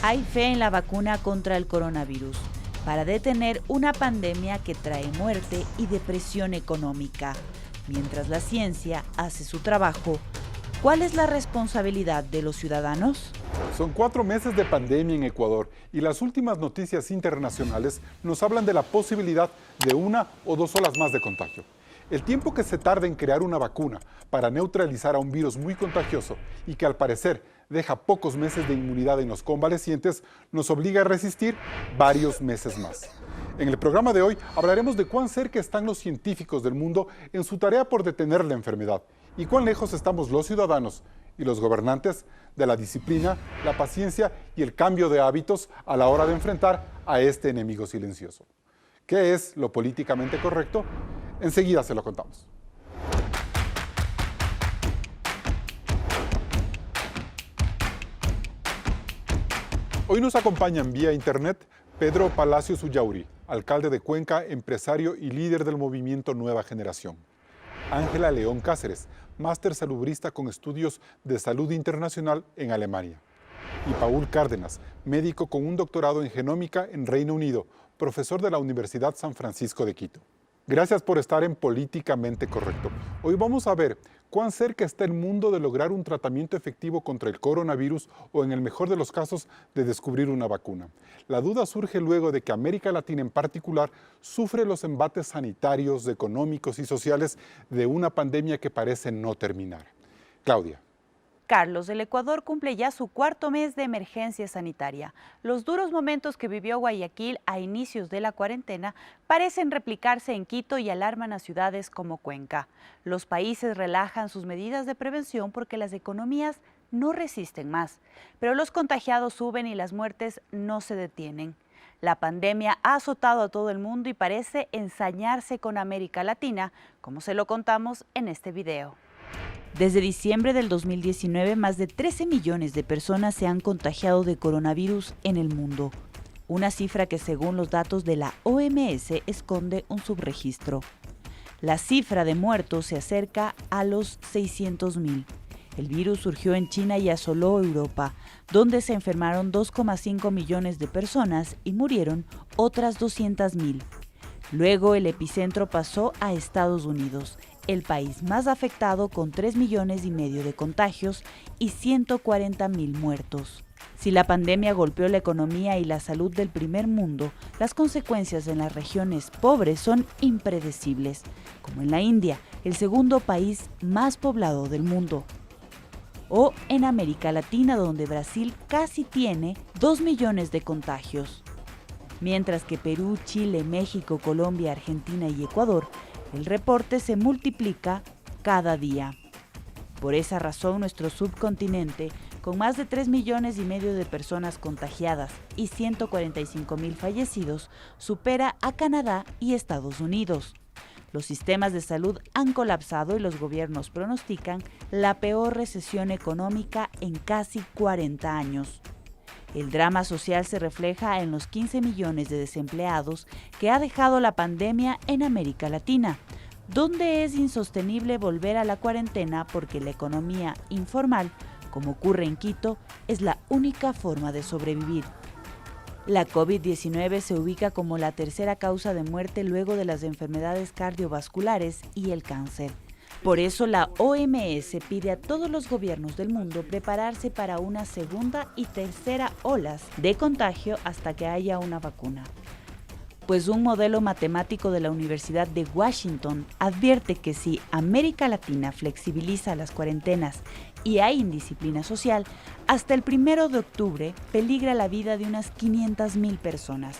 Hay fe en la vacuna contra el coronavirus para detener una pandemia que trae muerte y depresión económica. Mientras la ciencia hace su trabajo, ¿cuál es la responsabilidad de los ciudadanos? Son 4 meses de pandemia en Ecuador y las últimas noticias internacionales nos hablan de la posibilidad de una o 2 olas más de contagio. El tiempo que se tarda en crear una vacuna para neutralizar a un virus muy contagioso y que al parecer deja pocos meses de inmunidad en los convalecientes nos obliga a resistir varios meses más. En el programa de hoy hablaremos de cuán cerca están los científicos del mundo en su tarea por detener la enfermedad y cuán lejos estamos los ciudadanos y los gobernantes de la disciplina, la paciencia y el cambio de hábitos a la hora de enfrentar a este enemigo silencioso. ¿Qué es lo políticamente correcto? Enseguida se lo contamos. Hoy nos acompañan vía internet Pedro Palacios Ullauri, alcalde de Cuenca, empresario y líder del movimiento Nueva Generación. Ángela León Cáceres, máster salubrista con estudios de salud internacional en Alemania. Y Paul Cárdenas, médico con un doctorado en genómica en Reino Unido, profesor de la Universidad San Francisco de Quito. Gracias por estar en Políticamente Correcto. Hoy vamos a ver cuán cerca está el mundo de lograr un tratamiento efectivo contra el coronavirus o, en el mejor de los casos, de descubrir una vacuna. La duda surge luego de que América Latina en particular sufre los embates sanitarios, económicos y sociales de una pandemia que parece no terminar. Claudia. Carlos, el Ecuador cumple ya su cuarto mes de emergencia sanitaria. Los duros momentos que vivió Guayaquil a inicios de la cuarentena parecen replicarse en Quito y alarman a ciudades como Cuenca. Los países relajan sus medidas de prevención porque las economías no resisten más, pero los contagiados suben y las muertes no se detienen. La pandemia ha azotado a todo el mundo y parece ensañarse con América Latina, como se lo contamos en este video. Desde diciembre del 2019, más de 13 millones de personas se han contagiado de coronavirus en el mundo, una cifra que según los datos de la OMS esconde un subregistro. La cifra de muertos se acerca a los 600.000. El virus surgió en China y asoló Europa, donde se enfermaron 2,5 millones de personas y murieron otras 200.000. Luego el epicentro pasó a Estados Unidos, el país más afectado con 3,5 millones de contagios y 140.000 muertos. Si la pandemia golpeó la economía y la salud del primer mundo, las consecuencias en las regiones pobres son impredecibles, como en la India, el segundo país más poblado del mundo. O en América Latina, donde Brasil casi tiene 2 millones de contagios. Mientras que Perú, Chile, México, Colombia, Argentina y Ecuador, el reporte se multiplica cada día. Por esa razón, nuestro subcontinente, con más de 3,5 millones de personas contagiadas y 145.000 fallecidos, supera a Canadá y Estados Unidos. Los sistemas de salud han colapsado y los gobiernos pronostican la peor recesión económica en casi 40 años. El drama social se refleja en los 15 millones de desempleados que ha dejado la pandemia en América Latina, donde es insostenible volver a la cuarentena porque la economía informal, como ocurre en Quito, es la única forma de sobrevivir. La COVID-19 se ubica como la tercera causa de muerte luego de las enfermedades cardiovasculares y el cáncer. Por eso la OMS pide a todos los gobiernos del mundo prepararse para una segunda y tercera olas de contagio hasta que haya una vacuna. Pues un modelo matemático de la Universidad de Washington advierte que si América Latina flexibiliza las cuarentenas y hay indisciplina social, hasta el 1 de octubre peligra la vida de unas 500.000 personas.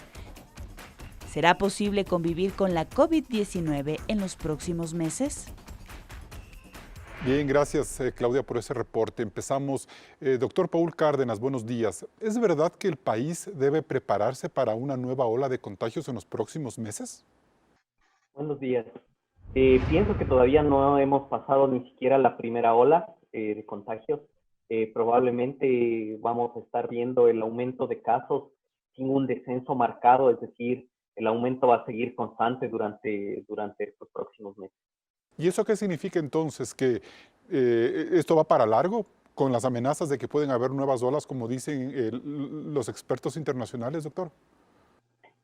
¿Será posible convivir con la COVID-19 en los próximos meses? Bien, gracias Claudia por ese reporte. Empezamos. Doctor Paul Cárdenas, buenos días. ¿Es verdad que el país debe prepararse para una nueva ola de contagios en los próximos meses? Buenos días. Pienso que todavía no hemos pasado ni siquiera la primera ola de contagios. Probablemente vamos a estar viendo el aumento de casos sin un descenso marcado, es decir, el aumento va a seguir constante durante estos próximos meses. ¿Y eso qué significa entonces? ¿Que esto va para largo? con las amenazas de que pueden haber nuevas olas, como dicen los expertos internacionales, doctor?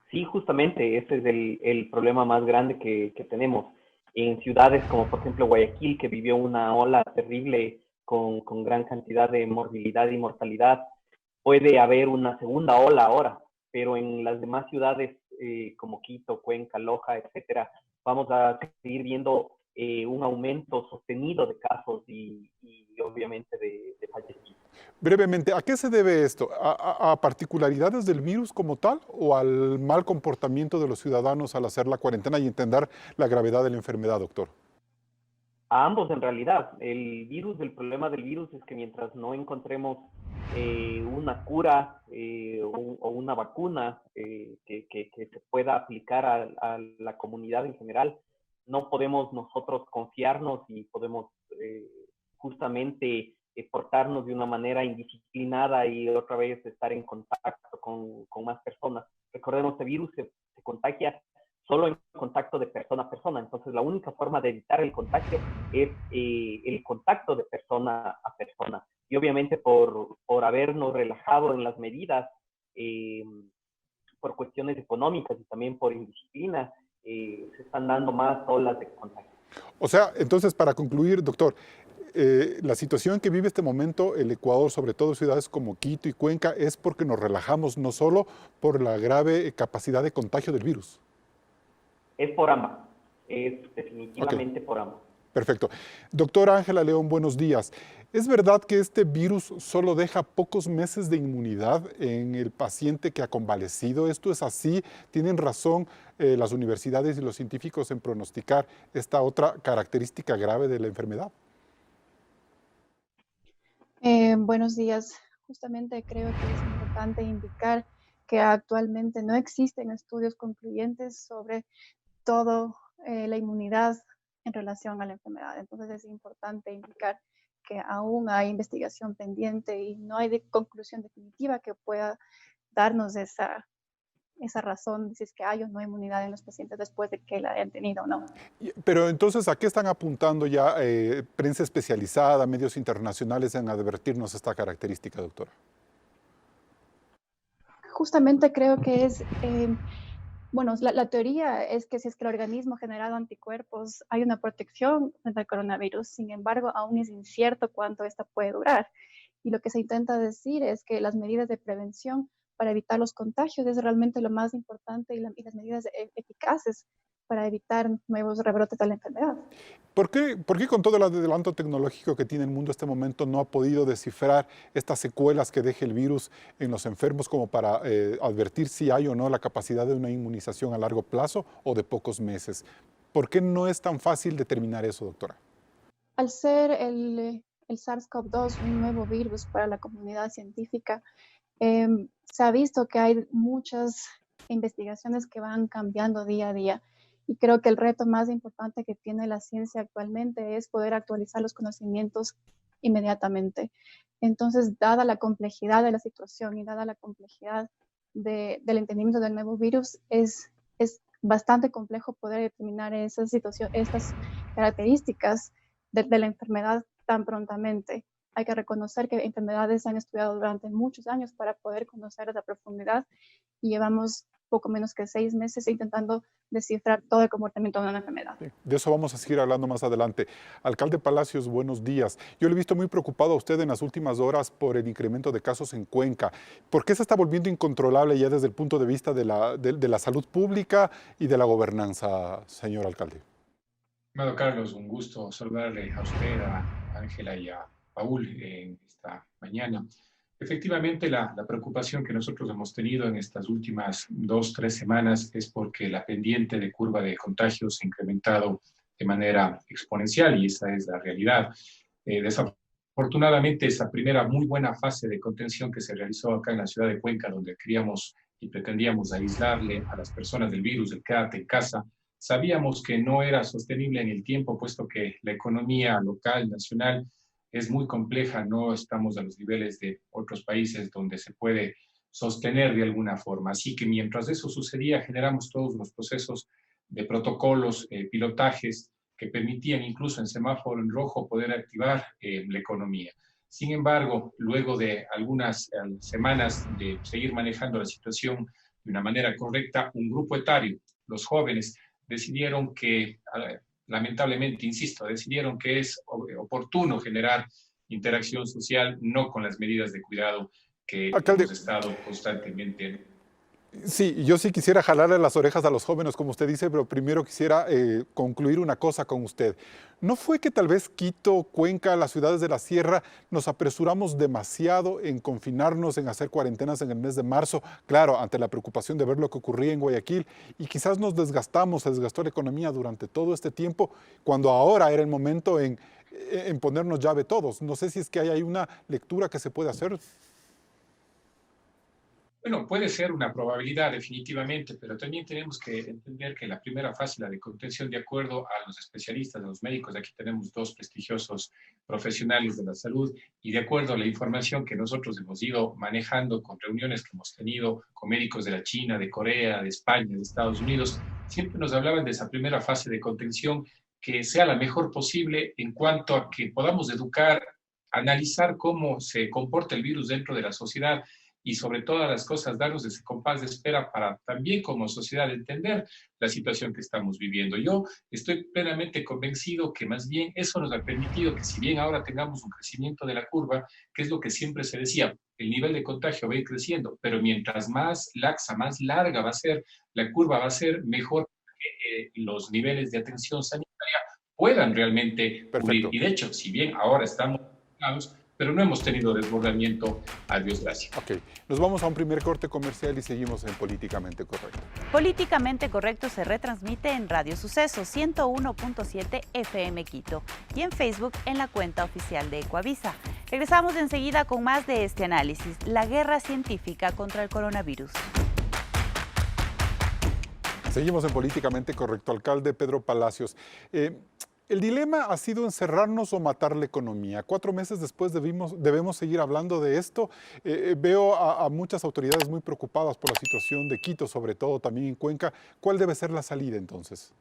Sí, justamente ese es el problema más grande que tenemos. En ciudades como por ejemplo Guayaquil, que vivió una ola terrible con gran cantidad de morbilidad y mortalidad, puede haber una segunda ola ahora, pero en las demás ciudades como Quito, Cuenca, Loja, etcétera, vamos a seguir viendo un aumento sostenido de casos y obviamente de fallecidos. Brevemente, ¿a qué se debe esto? ¿A particularidades del virus como tal o al mal comportamiento de los ciudadanos al hacer la cuarentena y entender la gravedad de la enfermedad, doctor? A ambos en realidad. El problema del virus es que mientras no encontremos una cura o una vacuna que se pueda aplicar a la comunidad en general, no podemos nosotros confiarnos y podemos justamente portarnos de una manera indisciplinada y otra vez estar en contacto con más personas. Recordemos, este virus se contagia solo en contacto de persona a persona. Entonces, la única forma de evitar el contagio es el contacto de persona a persona. Y obviamente por habernos relajado en las medidas, por cuestiones económicas y también por indisciplina, se están dando más olas de contagio. O sea, entonces, para concluir, doctor, la situación que vive este momento el Ecuador, sobre todo ciudades como Quito y Cuenca, es porque nos relajamos, no solo por la grave capacidad de contagio del virus. Es por ambas, es Ok, definitivamente por ambas. perfecto. Doctora Ángela León, buenos días. ¿Es verdad que este virus solo deja pocos meses de inmunidad en el paciente que ha convalecido? ¿Esto es así? ¿Tienen razón las universidades y los científicos en pronosticar esta otra característica grave de la enfermedad? Buenos días. Justamente creo que es importante indicar que actualmente no existen estudios concluyentes sobre todo la inmunidad en relación a la enfermedad. Entonces es importante indicar que aún hay investigación pendiente y no hay conclusión definitiva que pueda darnos esa razón de si es que hay o no inmunidad en los pacientes después de que la hayan tenido o no. Pero entonces, ¿a qué están apuntando ya prensa especializada, medios internacionales en advertirnos esta característica, doctora? Justamente creo que es, bueno, la teoría es que si es que el organismo ha generado anticuerpos, hay una protección contra el coronavirus. Sin embargo, aún es incierto cuánto esta puede durar. Y lo que se intenta decir es que las medidas de prevención para evitar los contagios es realmente lo más importante y las medidas eficaces para evitar nuevos rebrotes de la enfermedad. Por qué con todo el adelanto tecnológico que tiene el mundo en este momento no ha podido descifrar estas secuelas que deje el virus en los enfermos como para advertir si hay o no la capacidad de una inmunización a largo plazo o de pocos meses? ¿Por qué no es tan fácil determinar eso, doctora? Al ser el SARS-CoV-2 un nuevo virus para la comunidad científica, se ha visto que hay muchas investigaciones que van cambiando día a día. Y creo que el reto más importante que tiene la ciencia actualmente es poder actualizar los conocimientos inmediatamente. Entonces, dada la complejidad de la situación y dada la complejidad del entendimiento del nuevo virus, es bastante complejo poder determinar estas características de la enfermedad tan prontamente. Hay que reconocer que enfermedades se han estudiado durante muchos años para poder conocerlas a profundidad y llevamos poco menos que 6 meses intentando descifrar todo el comportamiento de una enfermedad. Sí, de eso vamos a seguir hablando más adelante. Alcalde Palacios, buenos días. Yo le he visto muy preocupado a usted en las últimas horas por el incremento de casos en Cuenca. ¿Por qué se está volviendo incontrolable ya desde el punto de vista de la salud pública y de la gobernanza, señor alcalde? Estimado Carlos, un gusto saludarle a usted, a Ángela y a Paul en esta mañana. Efectivamente, la preocupación que nosotros hemos tenido en estas últimas 2, 3 semanas es porque la pendiente de curva de contagios se ha incrementado de manera exponencial y esa es la realidad. Desafortunadamente, esa primera muy buena fase de contención que se realizó acá en la ciudad de Cuenca, donde queríamos y pretendíamos aislarle a las personas del virus, el quédate en casa, sabíamos que no era sostenible en el tiempo, puesto que la economía local, nacional, es muy compleja, no estamos a los niveles de otros países donde se puede sostener de alguna forma. Así que mientras eso sucedía, generamos todos los procesos de protocolos, pilotajes, que permitían incluso en semáforo en rojo poder activar la economía. Sin embargo, luego de algunas semanas de seguir manejando la situación de una manera correcta, un grupo etario, los jóvenes, decidieron que, lamentablemente, insisto, decidieron que es oportuno generar interacción social, no con las medidas de cuidado que Alcalde, hemos estado constantemente. sí, yo sí quisiera jalarle las orejas a los jóvenes, como usted dice, pero primero quisiera concluir una cosa con usted. ¿No fue que tal vez Quito, Cuenca, las ciudades de la sierra, nos apresuramos demasiado en confinarnos, en hacer cuarentenas en el mes de marzo? Claro, ante la preocupación de ver lo que ocurría en Guayaquil, y quizás nos desgastamos, se desgastó la economía durante todo este tiempo, cuando ahora era el momento en ponernos llave todos. No sé si es que hay ahí una lectura que se puede hacer. Bueno, puede ser una probabilidad definitivamente, pero también tenemos que entender que la primera fase, la de contención, de acuerdo a los especialistas, a los médicos, aquí tenemos dos prestigiosos profesionales de la salud, y de acuerdo a la información que nosotros hemos ido manejando con reuniones que hemos tenido con médicos de la China, de Corea, de España, de Estados Unidos, siempre nos hablaban de esa primera fase de contención que sea la mejor posible en cuanto a que podamos educar, analizar cómo se comporta el virus dentro de la sociedad, y sobre todas las cosas darnos ese compás de espera para también como sociedad entender la situación que estamos viviendo. Yo estoy plenamente convencido que más bien eso nos ha permitido que si bien ahora tengamos un crecimiento de la curva, que es lo que siempre se decía, el nivel de contagio va a ir creciendo, pero mientras más laxa, más larga va a ser, la curva va a ser mejor que los niveles de atención sanitaria puedan realmente cubrir. Perfecto. Y de hecho, si bien ahora estamos, pero no hemos tenido desbordamiento, a Dios gracias. Ok, nos vamos a un primer corte comercial y seguimos en Políticamente Correcto. Políticamente Correcto se retransmite en Radio Suceso 101.7 FM Quito y en Facebook en la cuenta oficial de Ecuavisa. Regresamos enseguida con más de este análisis, la guerra científica contra el coronavirus. Seguimos en Políticamente Correcto. Alcalde Pedro Palacios. El dilema ha sido encerrarnos o matar la economía. 4 meses después debemos seguir hablando de esto. Veo a muchas autoridades muy preocupadas por la situación de Quito, sobre todo también en Cuenca. ¿Cuál debe ser la salida entonces?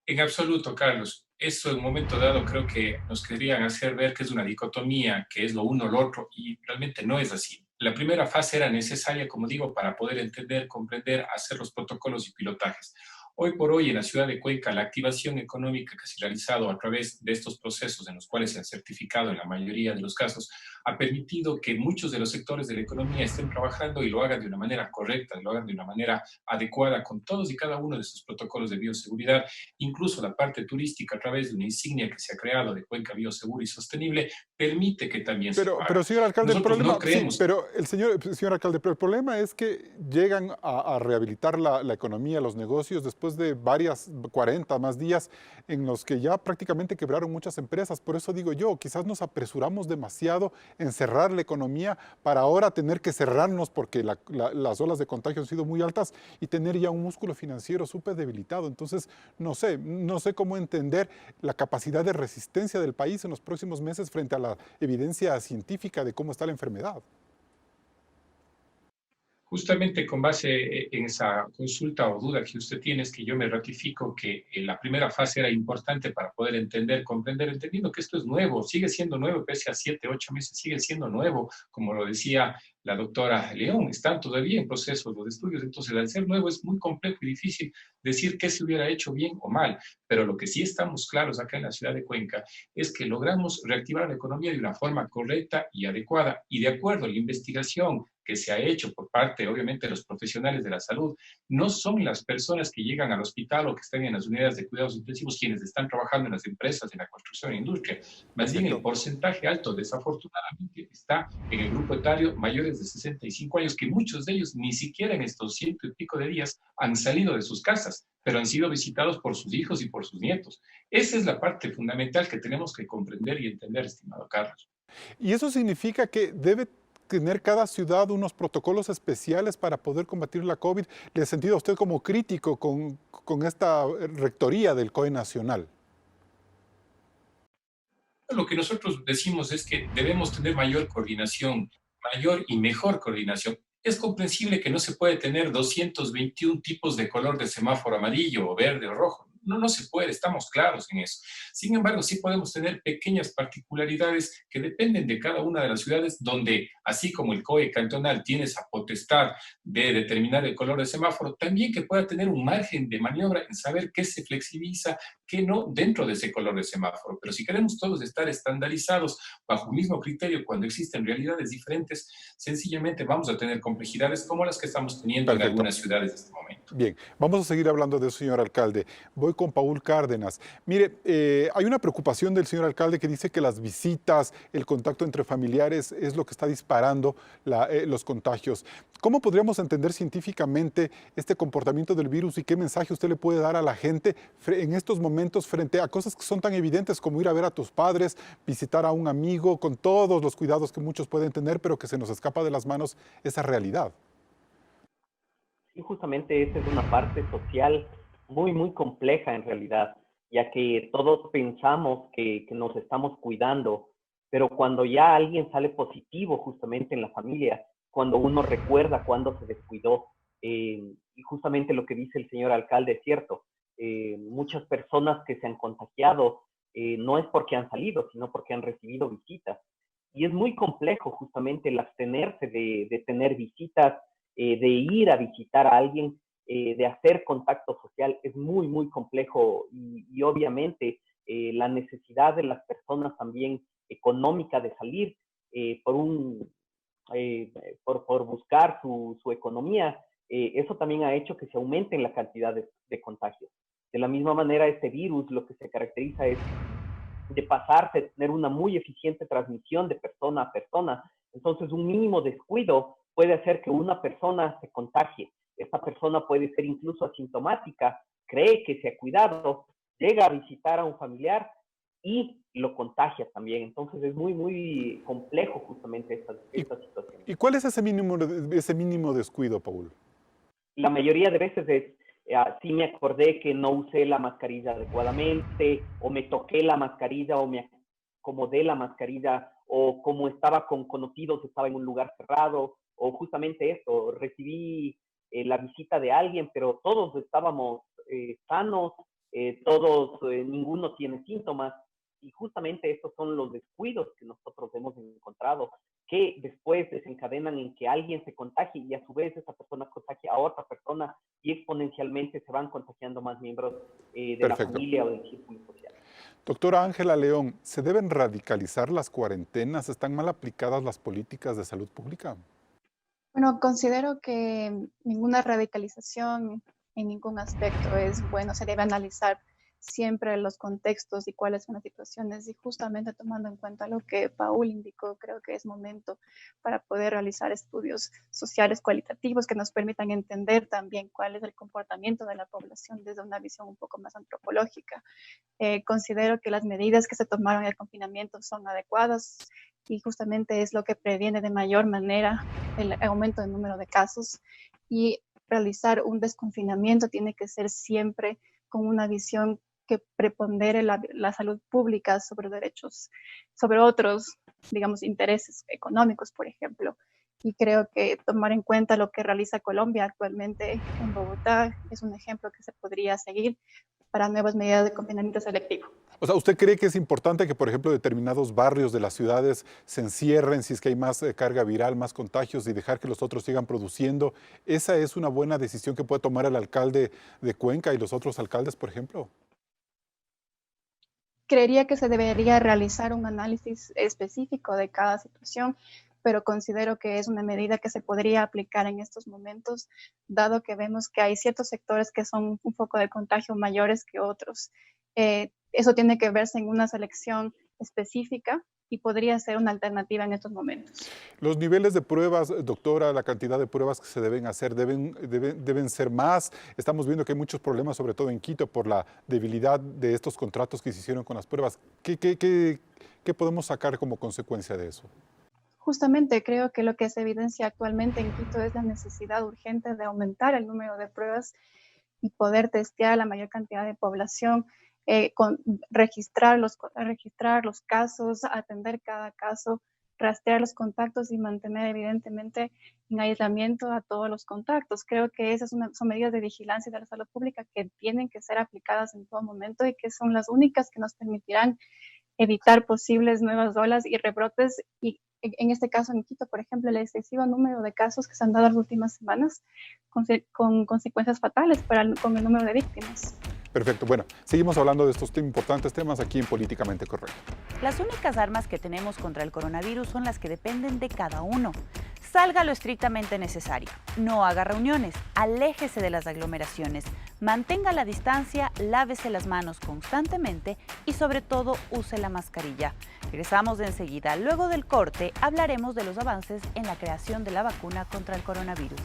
En absoluto, Carlos. Eso en un momento dado creo que nos querían hacer ver que es una dicotomía, que es lo uno o lo otro, y realmente no es así. La primera fase era necesaria, como digo, para poder entender, comprender, hacer los protocolos y pilotajes. Hoy por hoy, en la ciudad de Cuenca, la activación económica que se ha realizado a través de estos procesos en los cuales se han certificado en la mayoría de los casos, ha permitido que muchos de los sectores de la economía estén trabajando y lo hagan de una manera correcta, lo hagan de una manera adecuada con todos y cada uno de sus protocolos de bioseguridad. Incluso la parte turística, a través de una insignia que se ha creado de Cuenca Biosegura y Sostenible, permite que también se haga. Pero señor alcalde, Nosotros no creemos... sí, pero señor alcalde, pero el problema es que llegan a rehabilitar la economía, los negocios, después de 40 más días en los que ya prácticamente quebraron muchas empresas. Por eso digo yo, quizás nos apresuramos demasiado en cerrar la economía para ahora tener que cerrarnos porque las olas de contagio han sido muy altas y tener ya un músculo financiero súper debilitado. Entonces, no sé cómo entender la capacidad de resistencia del país en los próximos meses frente a la evidencia científica de cómo está la enfermedad. Justamente con base en esa consulta o duda que usted tiene, es que yo me ratifico que la primera fase era importante para poder entender, comprender, entendiendo que esto es nuevo, sigue siendo nuevo, pese a 7, 8 meses, sigue siendo nuevo, como lo decía la doctora León, están todavía en proceso los estudios, entonces al ser nuevo es muy complejo y difícil decir qué se hubiera hecho bien o mal, pero lo que sí estamos claros acá en la ciudad de Cuenca es que logramos reactivar la economía de una forma correcta y adecuada, y de acuerdo a la investigación que se ha hecho por parte, obviamente, de los profesionales de la salud, no son las personas que llegan al hospital o que están en las unidades de cuidados intensivos quienes están trabajando en las empresas, en la construcción e industria. Más bien el porcentaje alto, desafortunadamente, está en el grupo etario mayores de 65 años, que muchos de ellos ni siquiera en estos 100 y pico de días han salido de sus casas, pero han sido visitados por sus hijos y por sus nietos. Esa es la parte fundamental que tenemos que comprender y entender, estimado Carlos. Y eso significa que debe tener cada ciudad unos protocolos especiales para poder combatir la COVID. ¿Le ha sentido a usted como crítico con esta rectoría del COE Nacional? Lo que nosotros decimos es que debemos tener mayor coordinación, mayor y mejor coordinación. Es comprensible que no se puede tener 221 tipos de color de semáforo amarillo o verde o rojo. no se puede, estamos claros en eso. Sin embargo, sí podemos tener pequeñas particularidades que dependen de cada una de las ciudades, donde, así como el COE cantonal tiene esa potestad de determinar el color de semáforo, también que pueda tener un margen de maniobra en saber qué se flexibiliza, qué no dentro de ese color de semáforo. Pero si queremos todos estar estandarizados bajo un mismo criterio cuando existen realidades diferentes, sencillamente vamos a tener complejidades como las que estamos teniendo en Perfecto. algunas ciudades de este momento. Bien, vamos a seguir hablando de eso, señor alcalde. Voy con Paul Cárdenas. Mire, hay una preocupación del señor alcalde que dice que las visitas, el contacto entre familiares es lo que está disparando los contagios. ¿Cómo podríamos entender científicamente este comportamiento del virus y qué mensaje usted le puede dar a la gente en estos momentos frente a cosas que son tan evidentes como ir a ver a tus padres, visitar a un amigo, con todos los cuidados que muchos pueden tener, pero que se nos escapa de las manos esa realidad? Y justamente esa es una parte social muy, muy compleja en realidad, ya que todos pensamos que nos estamos cuidando, pero cuando ya alguien sale positivo justamente en la familia, cuando uno recuerda cuando se descuidó, y justamente lo que dice el señor alcalde es cierto, muchas personas que se han contagiado no es porque han salido, sino porque han recibido visitas. Y es muy complejo justamente el abstenerse de tener visitas, de ir a visitar a alguien, de hacer contacto social, es muy, muy complejo y obviamente la necesidad de las personas también económica de salir por, eh, por buscar su economía, eso también ha hecho que se aumente la cantidad de contagios. De la misma manera, este virus lo que se caracteriza es de pasarse, de tener una muy eficiente transmisión de persona a persona. Entonces, un mínimo descuido puede hacer que una persona se contagie. Esta persona puede ser incluso asintomática, cree que se ha cuidado, llega a visitar a un familiar y lo contagia también. Entonces, es muy, muy complejo justamente ¿Y, esta situación. y cuál es ese mínimo descuido, Paul? La mayoría de veces es, sí me acordé que no usé la mascarilla adecuadamente, o me toqué la mascarilla, o me acomodé la mascarilla, o como estaba con conocidos, estaba en un lugar cerrado, o justamente esto, recibí la visita de alguien, pero todos estábamos sanos, todos, ninguno tiene síntomas, y justamente estos son los descuidos que nosotros hemos encontrado, que después desencadenan en que alguien se contagie y a su vez esa persona contagia a otra persona y exponencialmente se van contagiando más miembros de la Perfecto. familia o del círculo social. Doctora Ángela León, ¿se deben radicalizar las cuarentenas? ¿Están mal aplicadas las políticas de salud pública? Bueno, considero que ninguna radicalización en ningún aspecto es bueno. Se debe analizar siempre los contextos y cuáles son las situaciones. Y justamente tomando en cuenta lo que Paul indicó, creo que es momento para poder realizar estudios sociales cualitativos que nos permitan entender también cuál es el comportamiento de la población desde una visión un poco más antropológica. Considero que las medidas que se tomaron en el confinamiento son adecuadas y justamente es lo que previene de mayor manera el aumento del número de casos, y realizar un desconfinamiento tiene que ser siempre con una visión que prepondere la salud pública sobre derechos, sobre otros, digamos, intereses económicos, por ejemplo. Y creo que tomar en cuenta lo que realiza Colombia actualmente en Bogotá es un ejemplo que se podría seguir para nuevas medidas de confinamiento selectivo. O sea, ¿usted cree que es importante que, por ejemplo, determinados barrios de las ciudades se encierren si es que hay más carga viral, más contagios y dejar que los otros sigan produciendo? ¿Esa es una buena decisión que puede tomar el alcalde de Cuenca y los otros alcaldes, por ejemplo? Creería que se debería realizar un análisis específico de cada situación, pero considero que es una medida que se podría aplicar en estos momentos, dado que vemos que hay ciertos sectores que son un foco de contagio mayores que otros. Eso tiene que verse en una selección específica y podría ser una alternativa en estos momentos. Los niveles de pruebas, doctora, la cantidad de pruebas que se deben hacer deben ser más. Estamos viendo que hay muchos problemas, sobre todo en Quito, por la debilidad de estos contratos que se hicieron con las pruebas. ¿Qué podemos sacar como consecuencia de eso? Justamente creo que lo que se evidencia actualmente en Quito es la necesidad urgente de aumentar el número de pruebas y poder testear a la mayor cantidad de población, registrar los casos, atender cada caso rastrear los contactos y mantener evidentemente en aislamiento a todos los contactos. Creo que esas son medidas de vigilancia de la salud pública que tienen que ser aplicadas en todo momento y que son las únicas que nos permitirán evitar posibles nuevas olas y rebrotes. Y en este caso en Quito, por ejemplo, el excesivo número de casos que se han dado las últimas semanas con consecuencias fatales con el número de víctimas. Perfecto. Bueno, seguimos hablando de estos importantes temas aquí en Políticamente Correcto. Las únicas armas que tenemos contra el coronavirus son las que dependen de cada uno. Salga lo estrictamente necesario, no haga reuniones, aléjese de las aglomeraciones, mantenga la distancia, lávese las manos constantemente y sobre todo use la mascarilla. Regresamos de enseguida. Luego del corte hablaremos de los avances en la creación de la vacuna contra el coronavirus.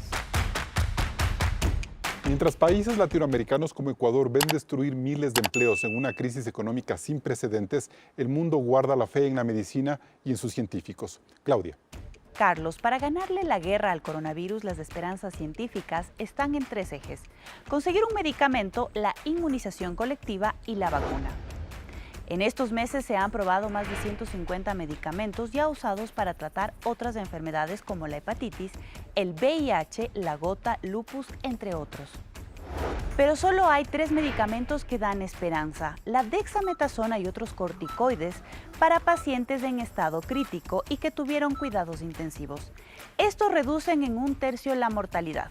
Mientras países latinoamericanos como Ecuador ven destruir miles de empleos en una crisis económica sin precedentes, el mundo guarda la fe en la medicina y en sus científicos. Claudia. Carlos, para ganarle la guerra al coronavirus, las esperanzas científicas están en 3 ejes: conseguir un medicamento, la inmunización colectiva y la vacuna. En estos meses se han probado más de 150 medicamentos ya usados para tratar otras enfermedades como la hepatitis, el VIH, la gota, lupus, entre otros. Pero solo hay 3 medicamentos que dan esperanza: la dexametasona y otros corticoides para pacientes en estado crítico y que tuvieron cuidados intensivos. Estos reducen en 1/3 la mortalidad.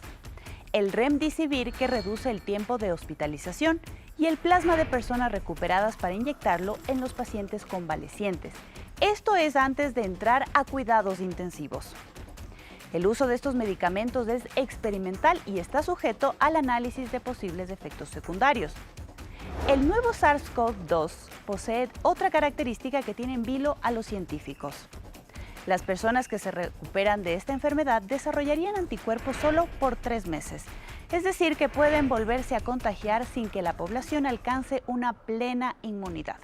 El remdesivir, que reduce el tiempo de hospitalización, y el plasma de personas recuperadas para inyectarlo en los pacientes convalecientes. Esto es antes de entrar a cuidados intensivos. El uso de estos medicamentos es experimental y está sujeto al análisis de posibles efectos secundarios. El nuevo SARS-CoV-2 posee otra característica que tiene en vilo a los científicos. Las personas que se recuperan de esta enfermedad desarrollarían anticuerpos solo por 3 meses. Es decir, que pueden volverse a contagiar sin que la población alcance una plena inmunidad.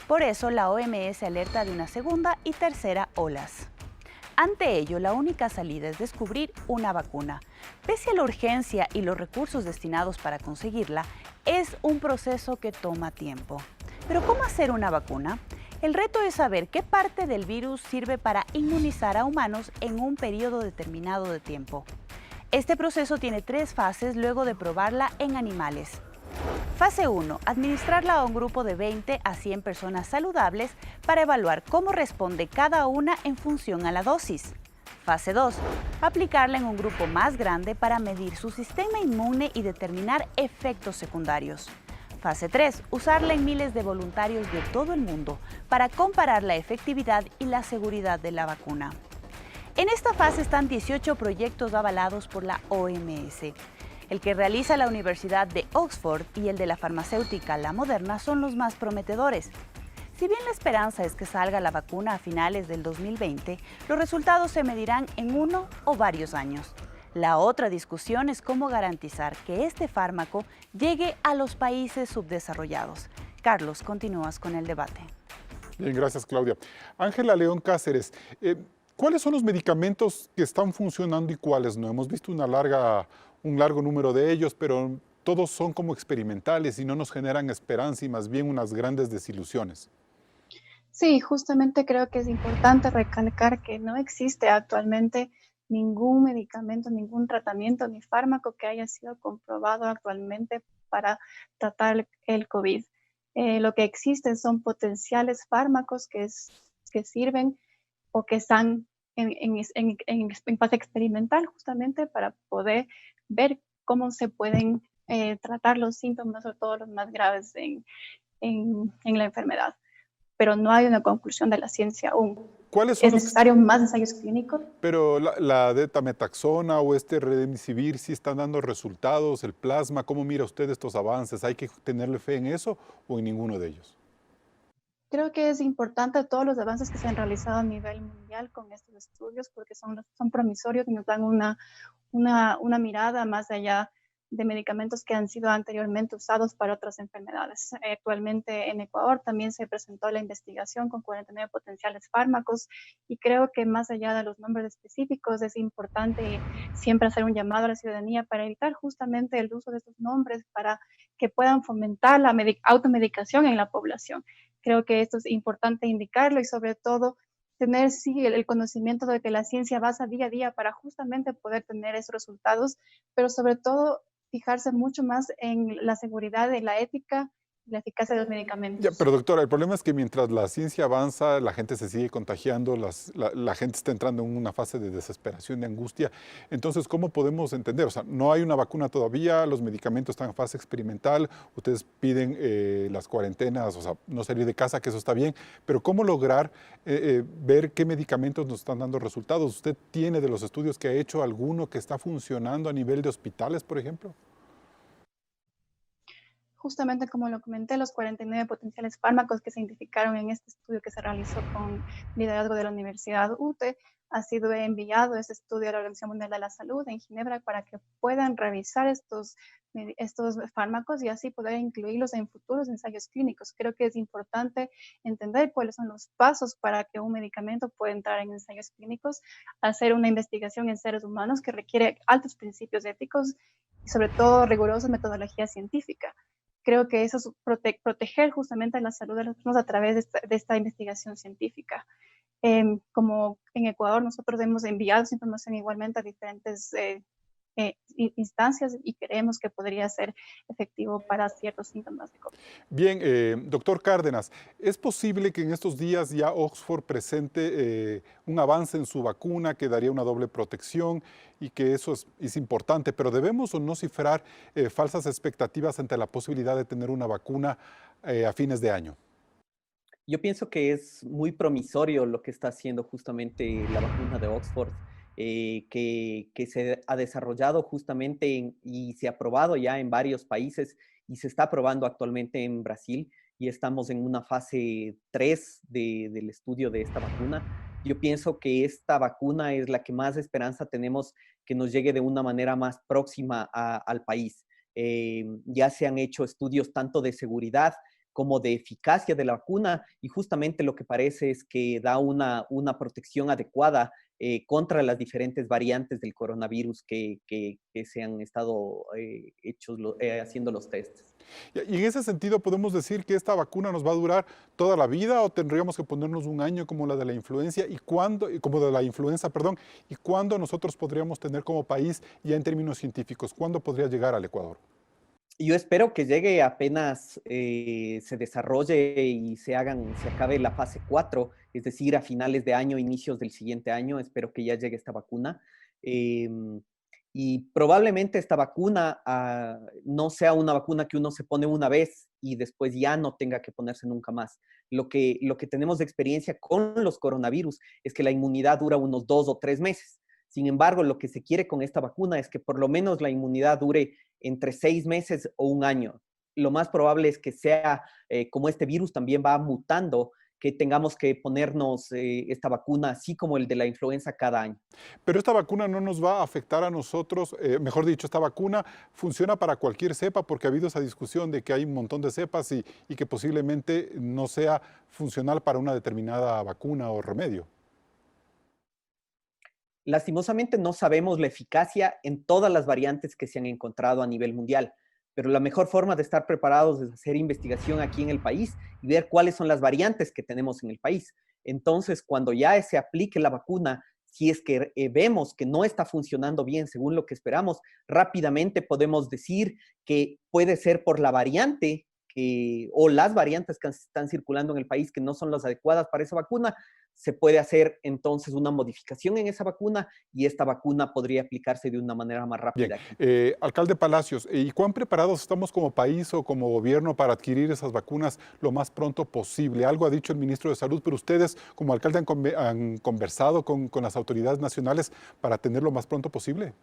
Por eso, la OMS alerta de una segunda y tercera olas. Ante ello, la única salida es descubrir una vacuna. Pese a la urgencia y los recursos destinados para conseguirla, es un proceso que toma tiempo. ¿Pero cómo hacer una vacuna? El reto es saber qué parte del virus sirve para inmunizar a humanos en un periodo determinado de tiempo. Este proceso tiene 3 fases luego de probarla en animales. Fase 1. Administrarla a un grupo de 20 a 100 personas saludables para evaluar cómo responde cada una en función a la dosis. Fase 2. Aplicarla en un grupo más grande para medir su sistema inmune y determinar efectos secundarios. Fase 3. Usarla en miles de voluntarios de todo el mundo para comparar la efectividad y la seguridad de la vacuna. En esta fase están 18 proyectos avalados por la OMS. El que realiza la Universidad de Oxford y el de la farmacéutica La Moderna son los más prometedores. Si bien la esperanza es que salga la vacuna a finales del 2020, los resultados se medirán en 1 o varios años. La otra discusión es cómo garantizar que este fármaco llegue a los países subdesarrollados. Carlos, continúas con el debate. Bien, gracias, Claudia. Ángela León Cáceres, ¿cuáles son los medicamentos que están funcionando y cuáles no? Hemos visto un largo número de ellos, pero todos son como experimentales y no nos generan esperanza y más bien unas grandes desilusiones. Sí, justamente creo que es importante recalcar que no existe actualmente ningún medicamento, ningún tratamiento ni fármaco que haya sido comprobado actualmente para tratar el COVID. Lo que existe son potenciales fármacos que sirven o que están en fase experimental justamente para poder ver cómo se pueden tratar los síntomas, sobre todo los más graves en la enfermedad. Pero no hay una conclusión de la ciencia aún. ¿Cuáles son ¿Es necesario más ensayos clínicos? Pero la dexametasona o este remdesivir sí están dando resultados, el plasma, ¿cómo mira usted estos avances? ¿Hay que tenerle fe en eso o en ninguno de ellos? Creo que es importante todos los avances que se han realizado a nivel mundial con estos estudios porque son promisorios y nos dan una mirada más allá de medicamentos que han sido anteriormente usados para otras enfermedades. Actualmente en Ecuador también se presentó la investigación con 49 potenciales fármacos y creo que más allá de los nombres específicos es importante siempre hacer un llamado a la ciudadanía para evitar justamente el uso de estos nombres para que puedan fomentar la automedicación en la población. Creo que esto es importante indicarlo y sobre todo tener sí el conocimiento de que la ciencia avanza día a día para justamente poder tener esos resultados, pero sobre todo fijarse mucho más en la seguridad, en la ética y la eficacia de los Ya, medicamentos. pero doctora, el problema es que mientras la ciencia avanza, la gente se sigue contagiando, la gente está entrando en una fase de desesperación, de angustia. Entonces, ¿cómo podemos entender? O sea, no hay una vacuna todavía, los medicamentos están en fase experimental, ustedes piden las cuarentenas, o sea, no salir de casa, que eso está bien, pero ¿cómo lograr ver qué medicamentos nos están dando resultados? ¿Usted tiene de los estudios que ha hecho alguno que está funcionando a nivel de hospitales, por ejemplo? Justamente como lo comenté, los 49 potenciales fármacos que se identificaron en este estudio que se realizó con liderazgo de la Universidad UTE, ha sido enviado ese estudio a la Organización Mundial de la Salud en Ginebra para que puedan revisar estos fármacos y así poder incluirlos en futuros ensayos clínicos. Creo que es importante entender cuáles son los pasos para que un medicamento pueda entrar en ensayos clínicos, hacer una investigación en seres humanos que requiere altos principios éticos y sobre todo rigurosa metodología científica. Creo que eso es proteger justamente la salud de las personas a través de esta investigación científica. Como en Ecuador nosotros hemos enviado esa información igualmente a diferentes instancias y creemos que podría ser efectivo para ciertos síntomas de COVID. Bien, doctor Cárdenas, ¿es posible que en estos días ya Oxford presente un avance en su vacuna que daría una doble protección y que eso es importante, pero debemos o no cifrar falsas expectativas ante la posibilidad de tener una vacuna a fines de año? Yo pienso que es muy promisorio lo que está haciendo justamente la vacuna de Oxford, que se ha desarrollado justamente y se ha probado ya en varios países y se está probando actualmente en Brasil y estamos en una fase 3 del estudio de esta vacuna. Yo pienso que esta vacuna es la que más esperanza tenemos que nos llegue de una manera más próxima al país. Ya se han hecho estudios tanto de seguridad como de eficacia de la vacuna y justamente lo que parece es que da una protección adecuada contra las diferentes variantes del coronavirus que se han estado haciendo los tests. Y en ese sentido, ¿podemos decir que esta vacuna nos va a durar toda la vida o tendríamos que ponernos un año como la de la influencia y como de la influenza, perdón, y cuándo nosotros podríamos tener como país ya en términos científicos, cuándo podría llegar al Ecuador? Yo espero que llegue apenas se desarrolle y se acabe la fase 4, es decir, a finales de año, inicios del siguiente año, espero que ya llegue esta vacuna. Y probablemente esta vacuna no sea una vacuna que uno se pone una vez y después ya no tenga que ponerse nunca más. Lo que tenemos de experiencia con los coronavirus es que la inmunidad dura unos 2 o 3 meses. Sin embargo, lo que se quiere con esta vacuna es que por lo menos la inmunidad dure entre 6 meses o un año. Lo más probable es que sea, como este virus también va mutando, que tengamos que ponernos esta vacuna, así como el de la influenza, cada año. Pero esta vacuna no nos va a afectar a nosotros, mejor dicho, esta vacuna funciona para cualquier cepa porque ha habido esa discusión de que hay un montón de cepas y que posiblemente no sea funcional para una determinada vacuna o remedio. Lastimosamente no sabemos la eficacia en todas las variantes que se han encontrado a nivel mundial, pero la mejor forma de estar preparados es hacer investigación aquí en el país y ver cuáles son las variantes que tenemos en el país. Entonces, cuando ya se aplique la vacuna, si es que vemos que no está funcionando bien según lo que esperamos, rápidamente podemos decir que puede ser por la variante o las variantes que están circulando en el país que no son las adecuadas para esa vacuna. Se puede hacer entonces una modificación en esa vacuna y esta vacuna podría aplicarse de una manera más Bien, rápida. alcalde Palacios, ¿y cuán preparados estamos como país o como gobierno para adquirir esas vacunas lo más pronto posible? Algo ha dicho el ministro de Salud, pero ustedes como alcalde han conversado con las autoridades nacionales para tenerlo lo más pronto posible.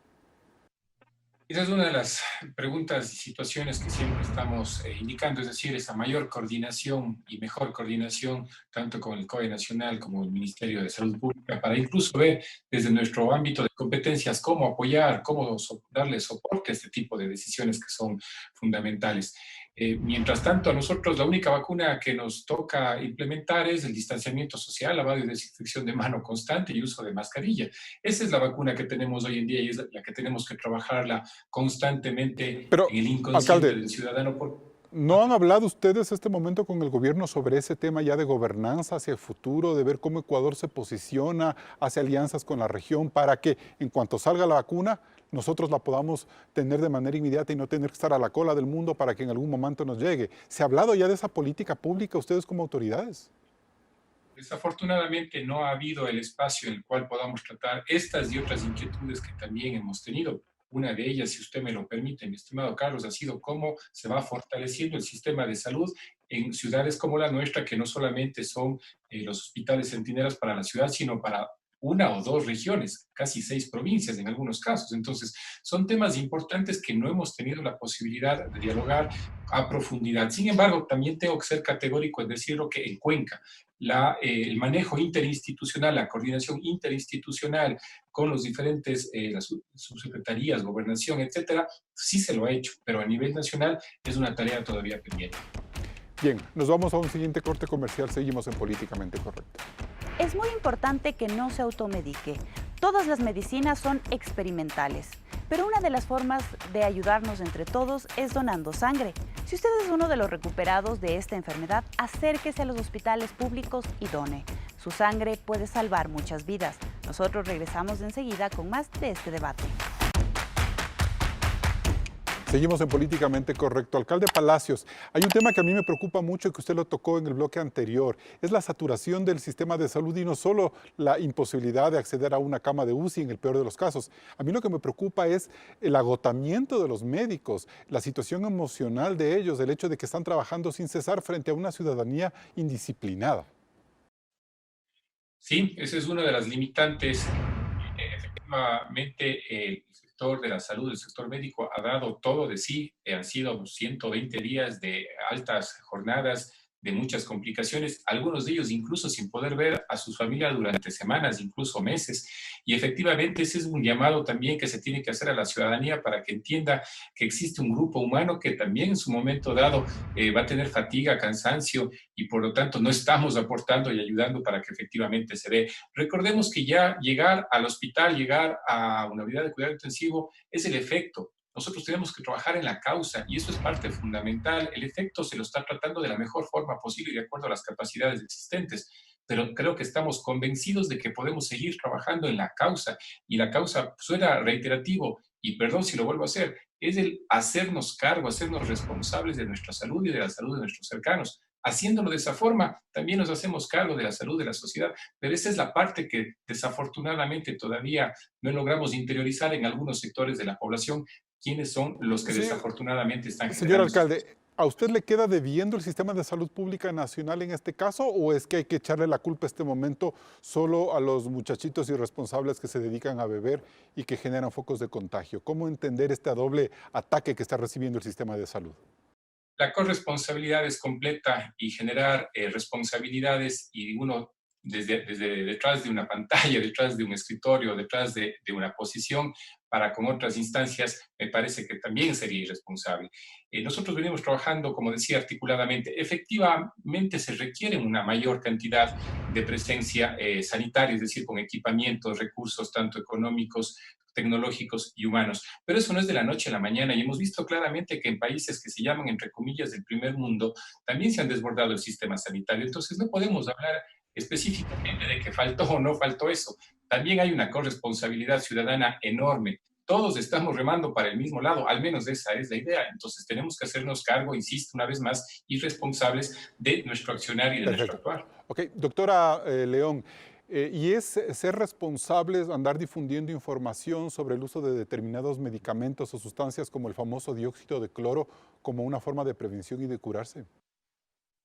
Esa es una de las preguntas y situaciones que siempre estamos indicando, es decir, esa mayor coordinación y mejor coordinación tanto con el COE Nacional como el Ministerio de Salud Pública para incluso ver desde nuestro ámbito de competencias cómo apoyar, cómo darle soporte a este tipo de decisiones que son fundamentales. Mientras tanto, a nosotros la única vacuna que nos toca implementar es el distanciamiento social, lavado y desinfección de mano constante y uso de mascarilla. Esa es la vacuna que tenemos hoy en día y es la que tenemos que trabajarla constantemente Pero, en el inconsciente alcalde, del ciudadano. ¿No han hablado ustedes este momento con el gobierno sobre ese tema ya de gobernanza hacia el futuro, de ver cómo Ecuador se posiciona, hace alianzas con la región para que en cuanto salga la vacuna, nosotros la podamos tener de manera inmediata y no tener que estar a la cola del mundo para que en algún momento nos llegue? ¿Se ha hablado ya de esa política pública ustedes como autoridades? Desafortunadamente no ha habido el espacio en el cual podamos tratar estas y otras inquietudes que también hemos tenido. Una de ellas, si usted me lo permite, mi estimado Carlos, ha sido cómo se va fortaleciendo el sistema de salud en ciudades como la nuestra, que no solamente son los hospitales centinelas para la ciudad, sino para una o dos regiones, casi 6 provincias en algunos casos. Entonces, son temas importantes que no hemos tenido la posibilidad de dialogar a profundidad. Sin embargo, también tengo que ser categórico en decirlo que en Cuenca, el manejo interinstitucional, la coordinación interinstitucional con los diferentes, las subsecretarías, gobernación, etcétera, sí se lo ha hecho, pero a nivel nacional es una tarea todavía pendiente. Bien, nos vamos a un siguiente corte comercial, seguimos en Políticamente Correcto. Es muy importante que no se automedique. Todas las medicinas son experimentales, pero una de las formas de ayudarnos entre todos es donando sangre. Si usted es uno de los recuperados de esta enfermedad, acérquese a los hospitales públicos y done. Su sangre puede salvar muchas vidas. Nosotros regresamos enseguida con más de este debate. Seguimos en Políticamente Correcto. Alcalde Palacios, hay un tema que a mí me preocupa mucho y que usted lo tocó en el bloque anterior. Es la saturación del sistema de salud y no solo la imposibilidad de acceder a una cama de UCI en el peor de los casos. A mí lo que me preocupa es el agotamiento de los médicos, la situación emocional de ellos, el hecho de que están trabajando sin cesar frente a una ciudadanía indisciplinada. Sí, esa es una de las limitantes. Efectivamente, el sector de la salud, el sector médico ha dado todo de sí. Han sido 120 días de altas jornadas, de muchas complicaciones, algunos de ellos incluso sin poder ver a sus familias durante semanas, incluso meses. Y efectivamente ese es un llamado también que se tiene que hacer a la ciudadanía para que entienda que existe un grupo humano que también en su momento dado va a tener fatiga, cansancio y por lo tanto no estamos aportando y ayudando para que efectivamente se dé. Recordemos que ya llegar al hospital, llegar a una unidad de cuidado intensivo es el efecto. Nosotros tenemos que trabajar en la causa y eso es parte fundamental. El efecto se lo está tratando de la mejor forma posible y de acuerdo a las capacidades existentes, pero creo que estamos convencidos de que podemos seguir trabajando en la causa y la causa suena reiterativo y perdón si lo vuelvo a hacer, es el hacernos cargo, hacernos responsables de nuestra salud y de la salud de nuestros cercanos. Haciéndolo de esa forma, también nos hacemos cargo de la salud de la sociedad, pero esa es la parte que desafortunadamente todavía no logramos interiorizar en algunos sectores de la población, quienes son los que desafortunadamente están generando. Señor generando. alcalde, ¿a usted le queda debiendo el sistema de salud pública nacional en este caso o es que hay que echarle la culpa este momento solo a los muchachitos irresponsables que se dedican a beber y que generan focos de contagio? ¿Cómo entender este doble ataque que está recibiendo el sistema de salud? La corresponsabilidad es completa y generar responsabilidades y uno desde detrás de una pantalla, detrás de un escritorio, detrás de una posición para con otras instancias, me parece que también sería irresponsable. Nosotros venimos trabajando, como decía, articuladamente. Efectivamente se requiere una mayor cantidad de presencia sanitaria, es decir, con equipamientos, recursos tanto económicos, tecnológicos y humanos. Pero eso no es de la noche a la mañana y hemos visto claramente que en países que se llaman, entre comillas, del primer mundo, también se han desbordado el sistema sanitario. Entonces no podemos hablar específicamente de que faltó o no faltó eso. También hay una corresponsabilidad ciudadana enorme. Todos estamos remando para el mismo lado, al menos esa es la idea. Entonces tenemos que hacernos cargo, insisto una vez más, y responsables de nuestro accionar y de nuestro actuar. Ok, doctora León, ¿y es ser responsables, andar difundiendo información sobre el uso de determinados medicamentos o sustancias como el famoso dióxido de cloro como una forma de prevención y de curarse?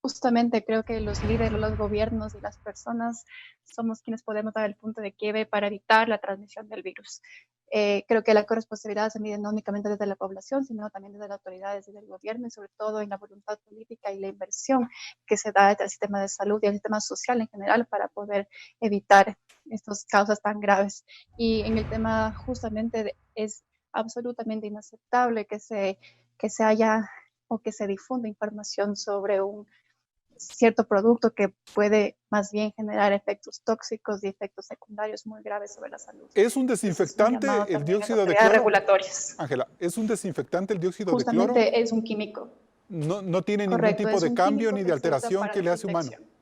Justamente creo que los líderes, los gobiernos y las personas somos quienes podemos dar el punto de quiebre para evitar la transmisión del virus. Creo que la corresponsabilidad se mide no únicamente desde la población, sino también desde las autoridades, desde el gobierno y sobre todo en la voluntad política y la inversión que se da al sistema de salud y al sistema social en general para poder evitar estas causas tan graves. Y en el tema justamente es absolutamente inaceptable que se haya o que se difunda información sobre un cierto producto que puede más bien generar efectos tóxicos y efectos secundarios muy graves sobre la salud. ¿Es un desinfectante el dióxido de cloro? Regulatorias. Ángela, ¿es un desinfectante el dióxido de cloro? Justamente es un químico. No tiene ningún Correcto, tipo es de un cambio químico ni que de se usa alteración para que le hace humano. desinfección.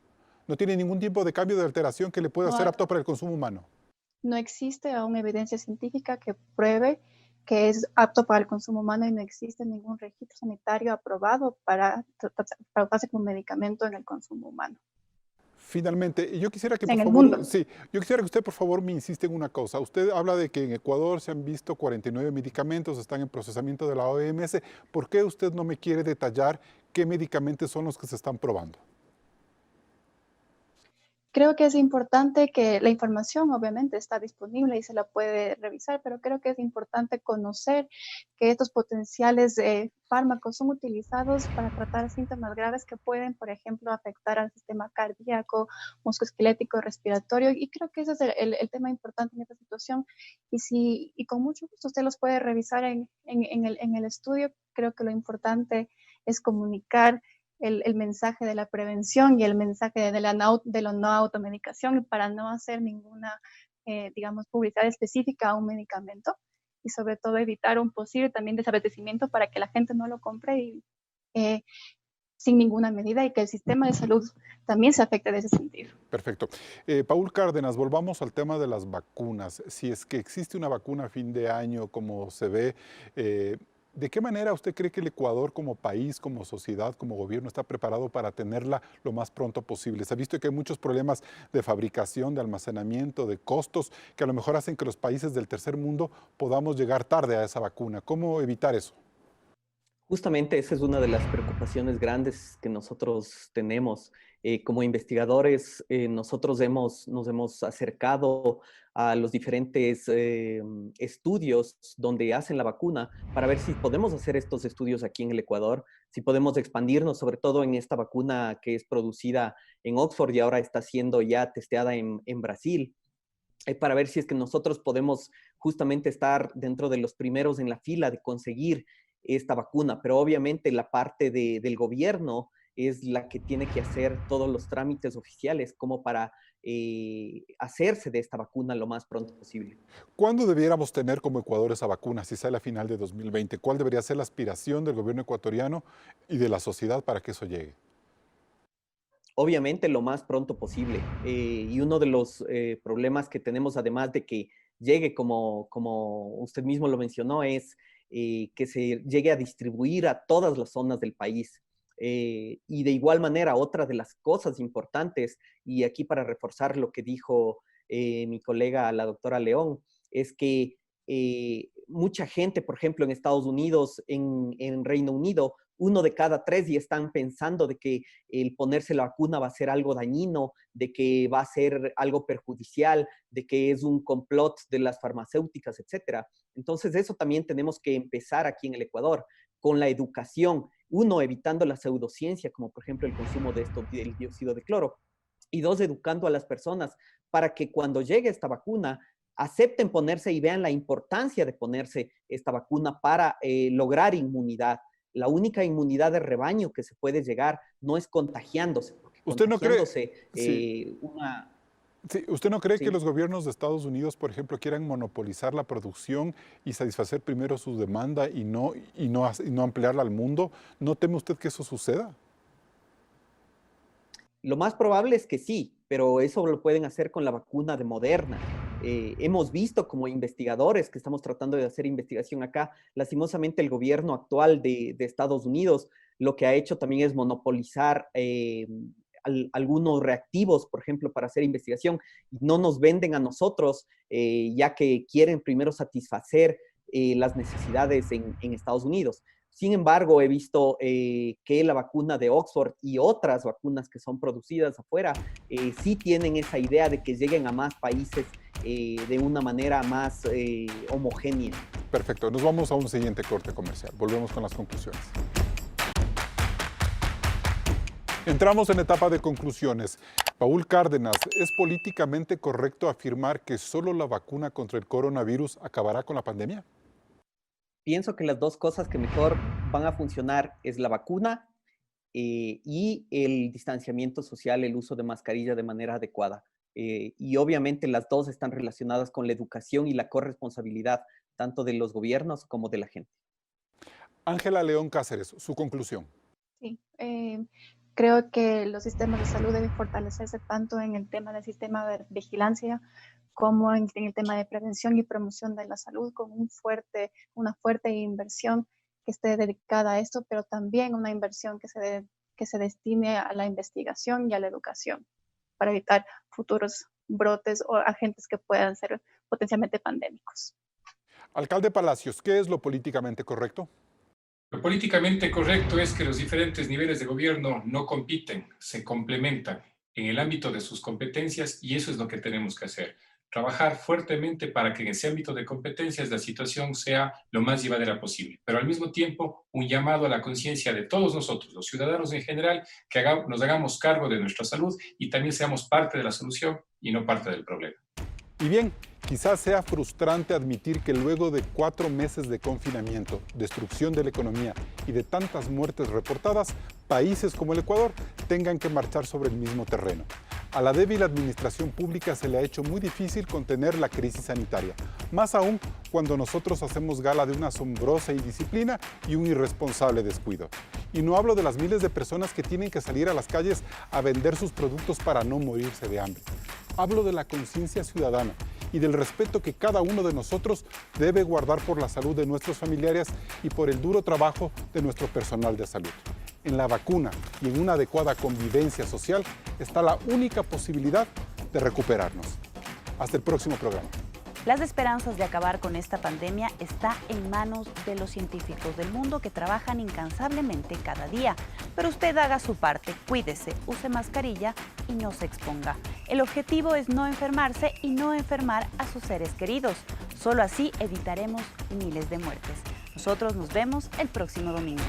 No tiene ningún tipo de cambio de alteración que le pueda No, ser apto para el consumo humano. no existe aún evidencia científica que pruebe que es apto para el consumo humano y no existe ningún registro sanitario aprobado para usarse como medicamento en el consumo humano. Finalmente, yo quisiera que En por el favor, mundo. sí, yo quisiera que usted por favor me insiste en una cosa. Usted habla de que en Ecuador se han visto 49 medicamentos, están en procesamiento de la OMS. ¿Por qué usted no me quiere detallar qué medicamentos son los que se están probando? Creo que es importante que la información obviamente está disponible y se la puede revisar, pero creo que es importante conocer que estos potenciales fármacos son utilizados para tratar síntomas graves que pueden, por ejemplo, afectar al sistema cardíaco, musculoesquelético, respiratorio, y creo que ese es el tema importante en esta situación. Y con mucho gusto usted los puede revisar en el estudio. Creo que lo importante es comunicar el mensaje de la prevención y el mensaje de la no automedicación para no hacer ninguna, digamos, publicidad específica a un medicamento y sobre todo evitar un posible también desabastecimiento para que la gente no lo compre eh, sin ninguna medida y que el sistema de salud también se afecte de ese sentido. Perfecto. Paul Cárdenas, volvamos al tema de las vacunas. Si es que existe una vacuna a fin de año, como se ve, ¿de qué manera usted cree que el Ecuador como país, como sociedad, como gobierno está preparado para tenerla lo más pronto posible? Se ha visto que hay muchos problemas de fabricación, de almacenamiento, de costos, que a lo mejor hacen que los países del tercer mundo podamos llegar tarde a esa vacuna. ¿Cómo evitar eso? Justamente esa es una de las preocupaciones grandes que nosotros tenemos. Como investigadores, nosotros nos hemos acercado a los diferentes estudios donde hacen la vacuna para ver si podemos hacer estos estudios aquí en el Ecuador, si podemos expandirnos, sobre todo en esta vacuna que es producida en Oxford y ahora está siendo ya testeada en Brasil, para ver si es que nosotros podemos justamente estar dentro de los primeros en la fila de conseguir esta vacuna, pero obviamente la parte del gobierno es la que tiene que hacer todos los trámites oficiales como para hacerse de esta vacuna lo más pronto posible. ¿Cuándo debiéramos tener como Ecuador esa vacuna, si sale a final de 2020? ¿Cuál debería ser la aspiración del gobierno ecuatoriano y de la sociedad para que eso llegue? Obviamente lo más pronto posible. Y uno de los problemas que tenemos, además de que llegue, como usted mismo lo mencionó, es que se llegue a distribuir a todas las zonas del país. Y de igual manera, otra de las cosas importantes, y aquí para reforzar lo que dijo mi colega, la doctora León, es que mucha gente, por ejemplo, en Estados Unidos, en Reino Unido, 1 de cada 3 ya están pensando de que el ponerse la vacuna va a ser algo dañino, de que va a ser algo perjudicial, de que es un complot de las farmacéuticas, etcétera. Entonces, eso también tenemos que empezar aquí en el Ecuador, con la educación. Uno, evitando la pseudociencia, como por ejemplo el consumo de esto, del dióxido de cloro. Y dos, educando a las personas para que cuando llegue esta vacuna acepten ponerse y vean la importancia de ponerse esta vacuna para lograr inmunidad. La única inmunidad de rebaño que se puede llegar no es contagiándose, porque ¿Usted no cree? contagiándose Sí. una... Sí, ¿usted no cree que ¿Sí? los gobiernos de Estados Unidos, por ejemplo, quieran monopolizar la producción y satisfacer primero su demanda y no ampliarla al mundo? ¿No teme usted que eso suceda? Lo más probable es que sí, pero eso lo pueden hacer con la vacuna de Moderna. Hemos visto como investigadores que estamos tratando de hacer investigación acá, lastimosamente el gobierno actual de Estados Unidos lo que ha hecho también es monopolizar algunos reactivos, por ejemplo, para hacer investigación, y no nos venden a nosotros, ya que quieren primero satisfacer las necesidades en Estados Unidos. Sin embargo, he visto que la vacuna de Oxford y otras vacunas que son producidas afuera sí tienen esa idea de que lleguen a más países de una manera más homogénea. Perfecto, nos vamos a un siguiente corte comercial. Volvemos con las conclusiones. Entramos en etapa de conclusiones. Paul Cárdenas, ¿es políticamente correcto afirmar que solo la vacuna contra el coronavirus acabará con la pandemia? Pienso que las dos cosas que mejor van a funcionar es la vacuna y el distanciamiento social, el uso de mascarilla de manera adecuada. Y obviamente las dos están relacionadas con la educación y la corresponsabilidad, tanto de los gobiernos como de la gente. Ángela León Cáceres, su conclusión. Sí, creo que los sistemas de salud deben fortalecerse tanto en el tema del sistema de vigilancia como en el tema de prevención y promoción de la salud, con una fuerte inversión que esté dedicada a esto, pero también una inversión que se destine a la investigación y a la educación para evitar futuros brotes o agentes que puedan ser potencialmente pandémicos. Alcalde Palacios, ¿qué es lo políticamente correcto? Lo políticamente correcto es que los diferentes niveles de gobierno no compiten, se complementan en el ámbito de sus competencias y eso es lo que tenemos que hacer. Trabajar fuertemente para que en ese ámbito de competencias la situación sea lo más llevadera posible, pero al mismo tiempo un llamado a la conciencia de todos nosotros, los ciudadanos en general, que nos hagamos cargo de nuestra salud y también seamos parte de la solución y no parte del problema. Y bien, quizás sea frustrante admitir que luego de 4 meses de confinamiento, destrucción de la economía y de tantas muertes reportadas, países como el Ecuador tengan que marchar sobre el mismo terreno. A la débil administración pública se le ha hecho muy difícil contener la crisis sanitaria, más aún cuando nosotros hacemos gala de una asombrosa indisciplina y un irresponsable descuido. Y no hablo de las miles de personas que tienen que salir a las calles a vender sus productos para no morirse de hambre. Hablo de la conciencia ciudadana y del respeto que cada uno de nosotros debe guardar por la salud de nuestros familiares y por el duro trabajo de nuestro personal de salud. En la vacuna y en una adecuada convivencia social está la única posibilidad de recuperarnos. Hasta el próximo programa. Las esperanzas de acabar con esta pandemia está en manos de los científicos del mundo que trabajan incansablemente cada día. Pero usted haga su parte, cuídese, use mascarilla y no se exponga. El objetivo es no enfermarse y no enfermar a sus seres queridos. Solo así evitaremos miles de muertes. Nosotros nos vemos el próximo domingo.